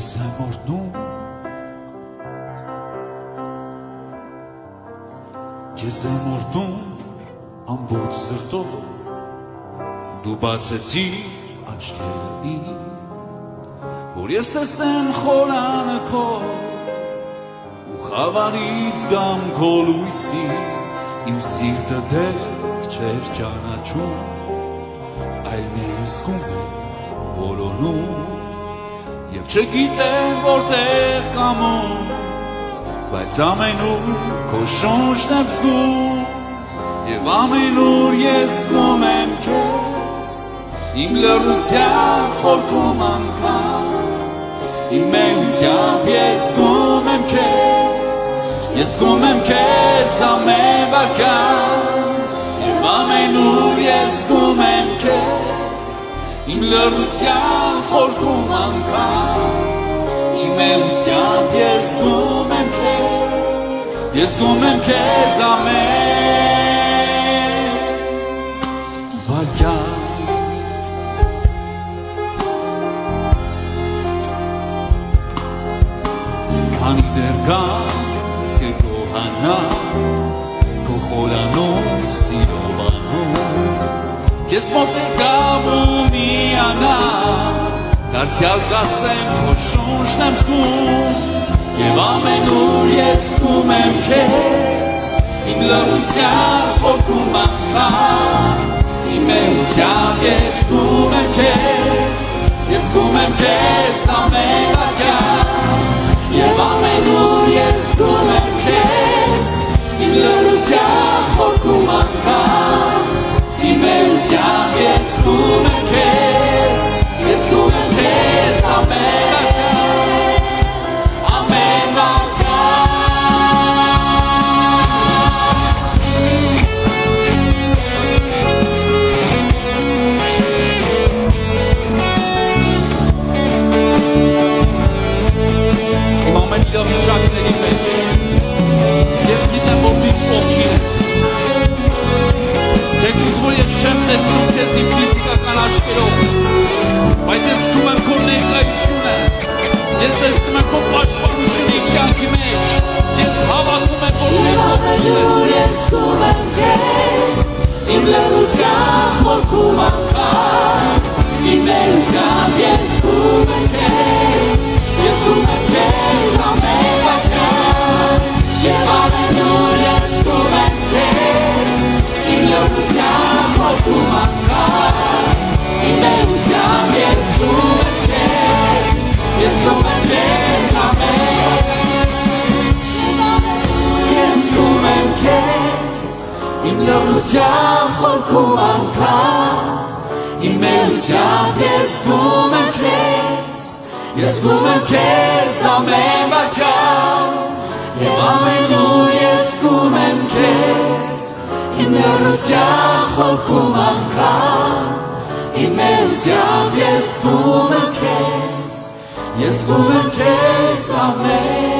Քեզ եմ օրհնում Քեզ եմ օրհնում ամբողջ սրտով Դու բացեցիր աչքերը իմ Որ ես տեսնեմ խորանը քո Ու խավարից գամ քո լույսի Իմ սիրտը դեռ չէր ճանաչում Այլ ներսում բոլորում Եվ չգիտեմ որտեղ կամում Բայց ամենուր քո շունչն եմ զգում Եվ ամենուր ես զգում եմ քեզ Իմ լռության խորքում անգամ Իմ մեությամբ ես զգում եմ քեզ Ես զգում եմ քեզ ամեն վարքյան Եվ ամենուր ես զգում եմ քեզ Իմ լռության խորքում անգամ Իմ մեությամբ ես զգում եմ քեզ Ես զգում եմ քեզ ամեն վարքյան Քանի դեռ գամ կգոհանա Քո խորանով սիրով անով Քեզ մոտ եկամ ու միանա Դարձյալ կասեմ քո շունչն եմ զգում Եվ ամենուր ես զգում եմ քեզ Իմ լռության խորքում անգամ Իմ մեությամբ ես զգում եմ քեզ Ես զգում եմ քեզ ամեն վարքյան Եվ ամենուր ես զգում եմ քեզ Իմ լռության խորքում անգամ Իմ մեությամբ ես զգում եմ քեզ Ես զգում եմ քեզ ամեն Իրավիճակների մեջ Ես գիտեմ որ դու ովքին ես Թեկուզ որ ես չեմ տեսնում քեզ իմ ֆիզիկական աչքերով Բայց ես զգում եմ քո ներկայությունը Ես տեսնում եմ քո պաշտպանությունը իմ կյանքի մեջ Ես հավատում եմ որ դու ովքին ես Ես զգում եմ քեզ Իմ լռության խորքում անգամ Իմ մեությամբ ես զգում եմ քեզ Ես զգում եմ քեզ ամեն վարքյան Եվ ամենուր ես զգում եմ քեզ Իմ լռության խորքում անգամ Իմ մեությամբ ես զգում եմ քեզ Ես զգում եմ քեզ ամեն Ես զգում եմ քեզ Իմ լռության խորքում անգամ Իմ մեությամբ ես զգում եմ քեզ Ես զգում եմ քեզ ամեն վարքյան Եվ ամենուր ես զգում եմ քեզ Իմ լռության խորքում անգամ Իմ մեությամբ ես զգում եմ քեզ Ես զգում եմ քեզ ամեն